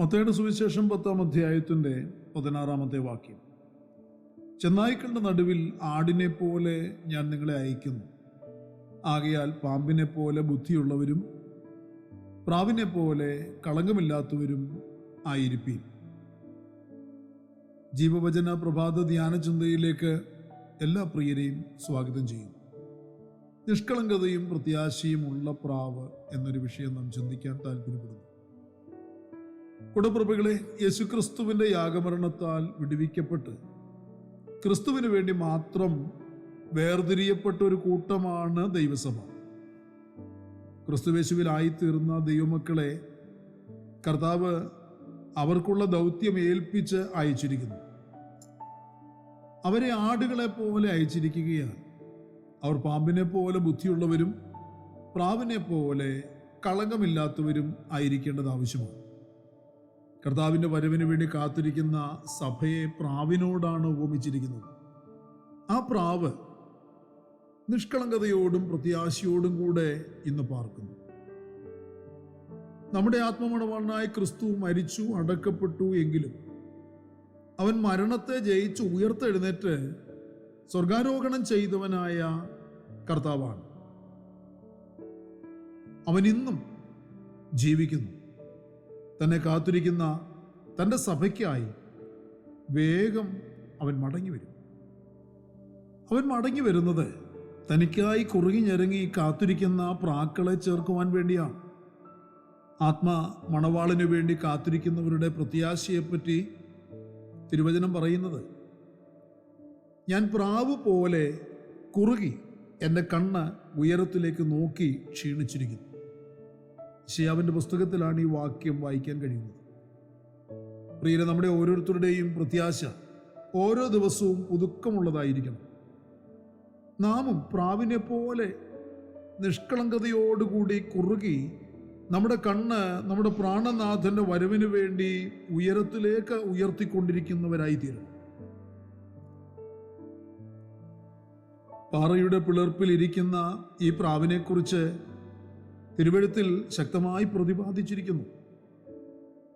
മത്തായിയുടെ സുവിശേഷം 10-ാം അധ്യായത്തിൻ്റെ 16-ാമത്തെ വാക്യം. ചെന്നായ്ക്കളുടെ നടുവിൽ ആടിനെ പോലെ ഞാൻ നിങ്ങളെ അയക്കുന്നു. ആകയാൽ പാമ്പിനെ പോലെ ബുദ്ധിയുള്ളവരും പ്രാവിനെ പോലെ കളങ്കമില്ലാത്തവരും ആയിരിപ്പീൻ. ജീവവചന പ്രഭാത ധ്യാന ചിന്തയിലേക്ക് എല്ലാ പ്രിയരെയും സ്വാഗതം ചെയ്യുന്നു. നിഷ്കളങ്കതയും പ്രത്യാശയും ഉള്ള പ്രാവ് എന്നൊരു വിഷയം നാം ചിന്തിക്കാൻ താല്പര്യപ്പെടുന്നു. കുടപ്രഭുകളെ, യേശുക്രിസ്തുവിന്റെ യാഗമരണത്താൽ വിടുവിക്കപ്പെട്ട് ക്രിസ്തുവിന് വേണ്ടി മാത്രം വേർതിരിയപ്പെട്ട ഒരു കൂട്ടമാണ് ദൈവസഭ. ക്രിസ്തുവേശുവിലായിത്തീർന്ന ദൈവമക്കളെ കർത്താവ് അവർക്കുള്ള ദൗത്യം ഏൽപ്പിച്ച് അയച്ചിരിക്കുന്നു. അവരെ ആടുകളെ പോലെ അയച്ചിരിക്കുകയാണ്. അവർ പാമ്പിനെ പോലെ ബുദ്ധിയുള്ളവരും പ്രാവിനെ പോലെ കളങ്കമില്ലാത്തവരും ആയിരിക്കേണ്ടത് ആവശ്യമാണ്. കർത്താവിൻ്റെ വരവിന് വേണ്ടി കാത്തിരിക്കുന്ന സഭയെ പ്രാവിനോടാണ് ഉപമിച്ചിരിക്കുന്നത്. ആ പ്രാവ് നിഷ്കളങ്കതയോടും പ്രത്യാശയോടും കൂടെ ഇന്ന് പാർക്കുന്നു. നമ്മുടെ ആത്മമണവാളനായ ക്രിസ്തു മരിച്ചു, അടക്കപ്പെട്ടു എങ്കിലും അവൻ മരണത്തെ ജയിച്ച് ഉയർത്തെഴുന്നേറ്റ് സ്വർഗാരോഹണം ചെയ്തവനായ കർത്താവാണ്. അവൻ ഇന്നും ജീവിക്കുന്നു. തന്നെ കാത്തിരിക്കുന്ന തൻ്റെ സഭയ്ക്കായി വേഗം അവൻ മടങ്ങി വരും. അവൻ മടങ്ങി വരുന്നത് തനിക്കായി കുറുകി ഞെരങ്ങി കാത്തിരിക്കുന്ന പ്രാക്കളെ ചേർക്കുവാൻ വേണ്ടിയാണ്. മണവാളിനു വേണ്ടി കാത്തിരിക്കുന്നവരുടെ പ്രത്യാശയെപ്പറ്റി തിരുവചനം പറയുന്നത്, ഞാൻ പ്രാവ് പോലെ കുറുകി എൻ്റെ കണ്ണ് ഉയരത്തിലേക്ക് നോക്കി ക്ഷീണിച്ചിരിക്കുന്നു. യെശയ്യാവിൻ്റെ പുസ്തകത്തിലാണ് ഈ വാക്യം വായിക്കാൻ കഴിയുന്നത്. പ്രിയരെ, നമ്മുടെ ഓരോരുത്തരുടെയും പ്രത്യാശ ഓരോ ദിവസവും പുതുക്കമുള്ളതായിരിക്കണം. നാമും പ്രാവിനെ പോലെ നിഷ്കളങ്കതയോടുകൂടി കുറുകി നമ്മുടെ കണ്ണ് നമ്മുടെ പ്രാണനാഥന്റെ വരവിന് വേണ്ടി ഉയരത്തിലേക്ക് ഉയർത്തിക്കൊണ്ടിരിക്കുന്നവരായിത്തീരണം. പാറയുടെ പിളർപ്പിൽ ഇരിക്കുന്ന ഈ പ്രാവിനെക്കുറിച്ച് തിരുവെഴുത്തിൽ ശക്തമായി പ്രതിപാദിച്ചിരിക്കുന്നു.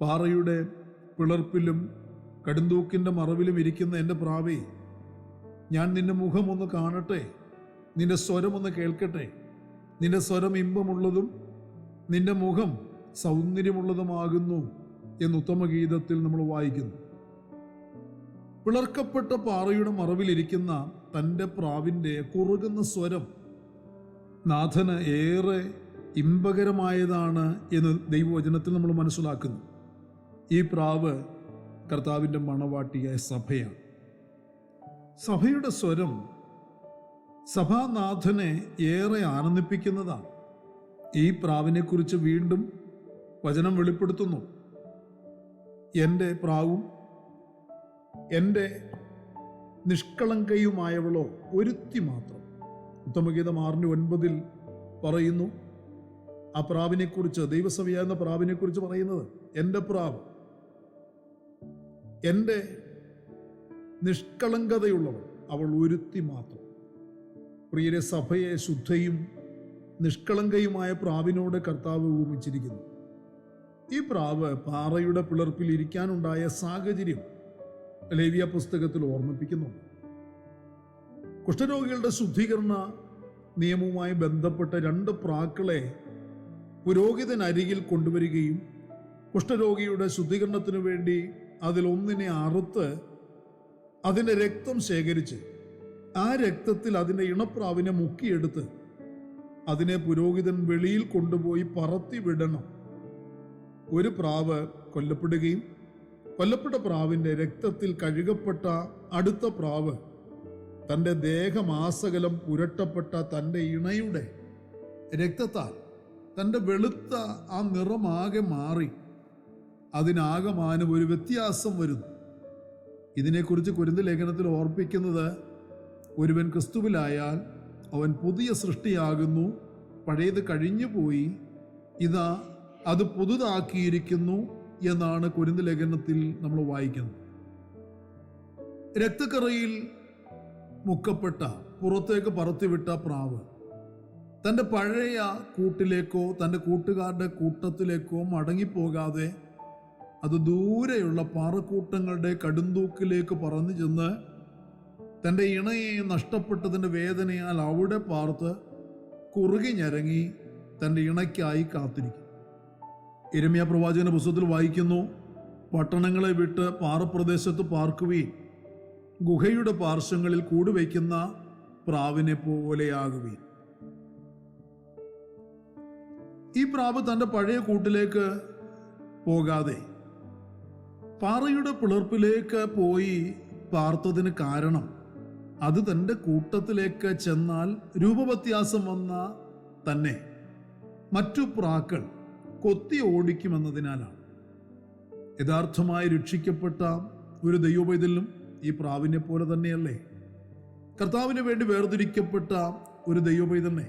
പാറയുടെ പിളർപ്പിലും കടുന്തൂക്കിൻ്റെ മറവിലും ഇരിക്കുന്ന എൻ്റെ പ്രാവേ, ഞാൻ നിന്റെ മുഖം ഒന്ന് കാണട്ടെ, നിന്റെ സ്വരം ഒന്ന് കേൾക്കട്ടെ. നിന്റെ സ്വരം ഇമ്പമുള്ളതും നിന്റെ മുഖം സൗന്ദര്യമുള്ളതുമാകുന്നു എന്ന് ഉത്തമഗീതത്തിൽ നമ്മൾ വായിക്കുന്നു. പിളർക്കപ്പെട്ട പാറയുടെ മറവിലിരിക്കുന്ന തൻ്റെ പ്രാവിൻ്റെ കുറുകുന്ന സ്വരം നാഥന് ഏറെ ഇമ്പകരമായതാണ് എന്ന് ദൈവവചനത്തിൽ നമ്മൾ മനസ്സിലാക്കുന്നു. ഈ പ്രാവ് കർത്താവിൻ്റെ മണവാട്ടിയായ സഭയാണ്. സഭയുടെ സ്വരം സഭാനാഥനെ ഏറെ ആനന്ദിപ്പിക്കുന്നതാണ്. ഈ പ്രാവിനെക്കുറിച്ച് വീണ്ടും വചനം വെളിപ്പെടുത്തുന്നു. എൻ്റെ പ്രാവും എൻ്റെ നിഷ്കളങ്കയുമായവളോ ഒരുത്തി മാത്രം. ഉത്തമഗീതം 6:9 പറയുന്നു. ആ പ്രാവിനെക്കുറിച്ച്, ദൈവസഭയാകുന്ന പ്രാവിനെക്കുറിച്ച് പറയുന്നത്, എൻ്റെ പ്രാവ്, എൻ്റെ നിഷ്കളങ്കതയുള്ളവൾ, അവൾ ഒരുത്തി മാത്രം. പ്രിയരെ, സഭയെ ശുദ്ധയും നിഷ്കളങ്കയുമായ പ്രാവിനോട് കർത്താവ് ഉപമിച്ചിരിക്കുന്നു. ഈ പ്രാവ് പാറയുടെ പിളർപ്പിൽ ഇരിക്കാനുണ്ടായ സാഹചര്യം ലേവ്യ പുസ്തകത്തിൽ ഓർമ്മിപ്പിക്കുന്നുണ്ട്. കുഷ്ഠരോഗികളുടെ ശുദ്ധീകരണ നിയമവുമായി ബന്ധപ്പെട്ട 2 പ്രാക്കളെ പുരോഹിതനരികിൽ കൊണ്ടുവരികയും കുഷ്ഠരോഗിയുടെ ശുദ്ധീകരണത്തിനു വേണ്ടി അതിലൊന്നിനെ അറുത്ത് അതിൻ്റെ രക്തം ശേഖരിച്ച് ആ രക്തത്തിൽ അതിൻ്റെ ഇണപ്രാവിനെ മുക്കിയെടുത്ത് അതിനെ പുരോഹിതൻ വെളിയിൽ കൊണ്ടുപോയി പറത്തി വിടണം. ഒരു പ്രാവ് കൊല്ലപ്പെടുകയും കൊല്ലപ്പെട്ട പ്രാവിൻ്റെ രക്തത്തിൽ കഴുകപ്പെട്ട അടുത്ത പ്രാവ് തൻ്റെ ദേഹമാസകലം പുരട്ടപ്പെട്ട തൻ്റെ ഇണയുടെ രക്തത്താൽ തൻ്റെ വെളുത്ത ആ നിറമാകെ മാറി അതിനാകമാനം ഒരു വ്യത്യാസം വരുന്നു. ഇതിനെക്കുറിച്ച് കൊരിന്ത് ലേഖനത്തിൽ ഓർപ്പിക്കുന്നത്, ഒരുവൻ ക്രിസ്തുവിലായാൽ അവൻ പുതിയ സൃഷ്ടിയാകുന്നു, പഴയത് കഴിഞ്ഞു പോയി, ഇതാ അത് പുതുതാക്കിയിരിക്കുന്നു എന്നാണ് കൊരിന്ത് ലേഖനത്തിൽ നമ്മൾ വായിക്കുന്നത്. രക്തക്കറയിൽ മുക്കപ്പെട്ട, പുറത്തേക്ക് പറത്തിവിട്ട പ്രാവ് തൻ്റെ പഴയ കൂട്ടിലേക്കോ തൻ്റെ കൂട്ടുകാരുടെ കൂട്ടത്തിലേക്കോ മടങ്ങിപ്പോകാതെ അത് ദൂരെയുള്ള പാറക്കൂട്ടങ്ങളുടെ കടുന്തൂക്കിലേക്ക് പറന്നു ചെന്ന് തൻ്റെ ഇണയെ നഷ്ടപ്പെട്ടതിൻ്റെ വേദനയാൽ അവിടെ പാർത്ത് കുറുകി ഞരങ്ങി തൻ്റെ ഇണയ്ക്കായി കാത്തിരിക്കും. യിരെമ്യാ പ്രവാചകന്റെ പുസ്തകത്തിൽ വായിക്കുന്നു, പട്ടണങ്ങളെ വിട്ട് പാറപ്രദേശത്ത് പാർക്കുകയും ഗുഹയുടെ പാർശ്വങ്ങളിൽ കൂടുവയ്ക്കുന്ന പ്രാവിനെ പോലെയാകുകയും. ഈ പ്രാവ് തൻ്റെ പഴയ കൂട്ടിലേക്ക് പോകാതെ പാറയുടെ പിളർപ്പിലേക്ക് പോയി പാർത്തതിന് കാരണം അത് തൻ്റെ കൂട്ടത്തിലേക്ക് ചെന്നാൽ രൂപവ്യത്യാസം വന്ന തന്നെ മറ്റു പ്രാക്കൾ കൊത്തി ഓടിക്കുമെന്നതിനാലാണ്. യഥാർത്ഥമായി രക്ഷിക്കപ്പെട്ട ഒരു ദൈവപൈതലും ഈ പ്രാവിനെ പോലെ തന്നെയല്ലേ? കർത്താവിന് വേണ്ടി വേർതിരിക്കപ്പെട്ട ഒരു ദൈവപൈതലിനെ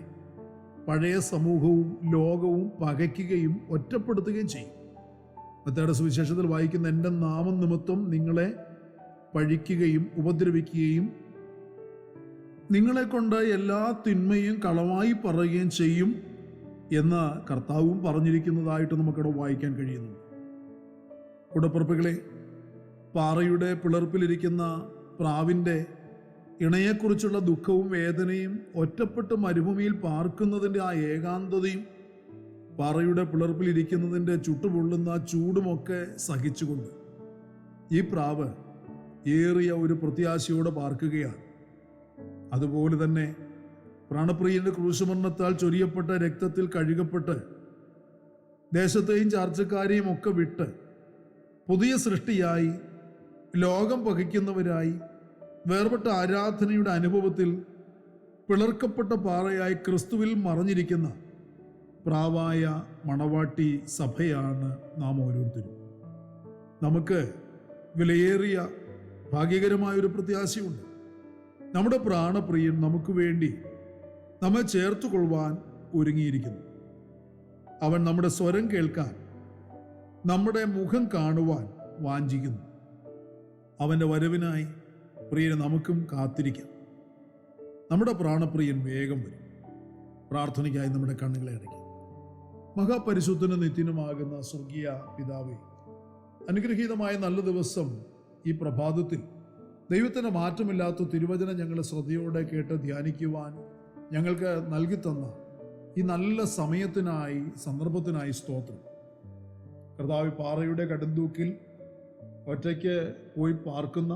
പഴയ സമൂഹവും ലോകവും പകയ്ക്കുകയും ഒറ്റപ്പെടുത്തുകയും ചെയ്യും. മത്തായിയുടെ സുവിശേഷത്തിൽ വായിക്കുന്ന, എൻ്റെ നാമം നിമിത്തം നിങ്ങളെ പഴിക്കുകയും ഉപദ്രവിക്കുകയും നിങ്ങളെ കൊണ്ട് എല്ലാ തിന്മയും കളവായി പറയുകയും ചെയ്യും എന്ന് കർത്താവും പറഞ്ഞിരിക്കുന്നതായിട്ട് നമുക്കിവിടെ വായിക്കാൻ കഴിയുന്നു. കൂടപ്പിറപ്പുകളെ, പാറയുടെ പിളർപ്പിലിരിക്കുന്ന പ്രാവിൻ്റെ ഇണയെക്കുറിച്ചുള്ള ദുഃഖവും വേദനയും ഒറ്റപ്പെട്ട് മരുഭൂമിയിൽ പാർക്കുന്നതിൻ്റെ ആ ഏകാന്തതയും പാറയുടെ പിളർപ്പിലിരിക്കുന്നതിൻ്റെ ചുട്ടുപൊള്ളുന്ന ചൂടുമൊക്കെ സഹിച്ചുകൊണ്ട് ഈ പ്രാവ് ഏറിയ ഒരു പ്രത്യാശയോടെ പാർക്കുകയാണ്. അതുപോലെ തന്നെ പ്രാണപ്രിയന്റെ ക്രൂശമരണത്താൽ ചൊരിയപ്പെട്ട രക്തത്തിൽ കഴുകപ്പെട്ട് ദേശത്തെയും ചാർച്ചക്കാരെയും ഒക്കെ വിട്ട് പുതിയ സൃഷ്ടിയായി ലോകം പകയ്ക്കുന്നവരായി വേർപെട്ട ആരാധനയുടെ അനുഭവത്തിൽ പിളർക്കപ്പെട്ട പാറയായി ക്രിസ്തുവിൽ മറഞ്ഞിരിക്കുന്ന പ്രാവായ മണവാട്ടി സഭയാണ് നാം ഓരോരുത്തരും. നമുക്ക് വിലയേറിയ ഭാഗ്യകരമായൊരു പ്രത്യാശയുണ്ട്. നമ്മുടെ പ്രാണപ്രിയൻ നമുക്ക് വേണ്ടി നമ്മെ ചേർത്തുകൊള്ളുവാൻ ഒരുങ്ങിയിരിക്കുന്നു. അവൻ നമ്മുടെ സ്വരം കേൾക്കാൻ, നമ്മുടെ മുഖം കാണുവാൻ വാഞ്ചിക്കുന്നു. അവൻ്റെ വരവിനായി പ്രിയനെ നമുക്കും കാത്തിരിക്കാം. നമ്മുടെ പ്രാണപ്രിയൻ വേഗം വരും. പ്രാർത്ഥനയ്ക്കായി നമ്മുടെ കണ്ണുകളെ അടയ്ക്കും. മഹാപരിശുദ്ധനും നിത്യനുമാകുന്ന സ്വർഗീയ പിതാവേ, അനുഗ്രഹീതമായ നല്ല ദിവസം ഈ പ്രഭാതത്തിൽ ദൈവത്തിൻ്റെ മാറ്റമില്ലാത്ത തിരുവചനം ഞങ്ങൾ ശ്രദ്ധയോടെ കേട്ട് ധ്യാനിക്കുവാൻ ഞങ്ങൾക്ക് നൽകി തന്ന ഈ നല്ല സമയത്തിനായി, സന്ദർഭത്തിനായി സ്തോത്രം. കർത്താവ്, പാറയുടെ കടുന്തൂക്കിൽ ഒറ്റയ്ക്ക് പോയി പാർക്കുന്ന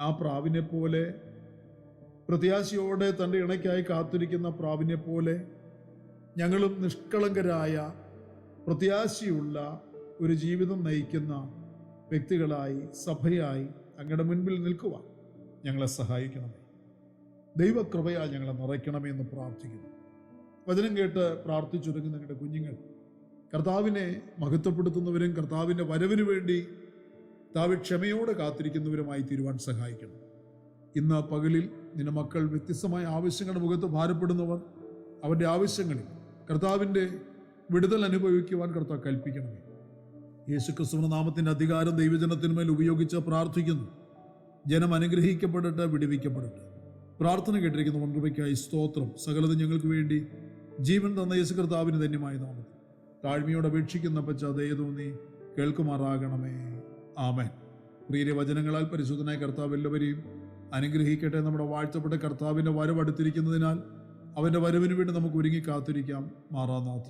ആ പ്രാവിനെ പോലെ, പ്രത്യാശയോടെ തൻ്റെ ഇണയ്ക്കായി കാത്തിരിക്കുന്ന പ്രാവിനെ പോലെ ഞങ്ങളും നിഷ്കളങ്കരായ പ്രത്യാശയുള്ള ഒരു ജീവിതം നയിക്കുന്ന വ്യക്തികളായി, സഭയായി അങ്ങയുടെ മുൻപിൽ നിൽക്കുവാൻ ഞങ്ങളെ സഹായിക്കണമേ. ദൈവകൃപയാൽ ഞങ്ങളെ നിറയ്ക്കണമേ എന്ന് പ്രാർത്ഥിക്കുന്നു. വചനം കേട്ട് പ്രാർത്ഥിച്ചൊരുങ്ങുന്ന ഞങ്ങളുടെ കുഞ്ഞുങ്ങൾ കർത്താവിനെ മഹത്വപ്പെടുത്തുന്നവരും കർത്താവിൻ്റെ വരവിന് വേണ്ടി ക്ഷമയോടെ കാത്തിരിക്കുന്നവരുമായി തീരുവാൻ സഹായിക്കണം. ഇന്ന് പകലിൽ നിന്റെ മക്കൾ വ്യത്യസ്തമായ ആവശ്യങ്ങളുടെ മുഖത്ത് ഭാരപ്പെടുന്നവർ, അവരുടെ ആവശ്യങ്ങളിൽ കർത്താവിൻ്റെ വിടുതൽ അനുഭവിക്കുവാൻ കർത്താവ് കൽപ്പിക്കണമേ. യേശുക്രിസ്തുവിന്റെ നാമത്തിൻ്റെ അധികാരം ദൈവജനത്തിന്മേൽ ഉപയോഗിച്ച് പ്രാർത്ഥിക്കുന്നു. ജനം അനുഗ്രഹിക്കപ്പെടട്ടെ, വിടുവിക്കപ്പെടട്ടെ. പ്രാർത്ഥന കേട്ടിരിക്കുന്ന വൻകൃപയ്ക്കായി സ്തോത്രം. സകലതും ഞങ്ങൾക്ക് വേണ്ടി ജീവൻ തന്ന യേശു കർത്താവിന് ധന്യമായ നാമത്തിൽ താഴ്മയോടെ അപേക്ഷിക്കുന്ന പച്ച ദയതോന്നി കേൾക്കുമാറാകണമേ. ആമേൻ. പ്രിയ വചനങ്ങളാൽ പരിശുദ്ധനായ കർത്താവ് എല്ലാവരെയും അനുഗ്രഹിക്കട്ടെ. നമ്മുടെ വാഴ്ത്തപ്പെട്ട കർത്താവിൻ്റെ വരവ് അടുത്തിരിക്കുന്നതിനാൽ അവൻ്റെ വരവിന് വേണ്ടി നമുക്ക് ഒരുങ്ങി കാത്തിരിക്കാം. മാറാനാഥ.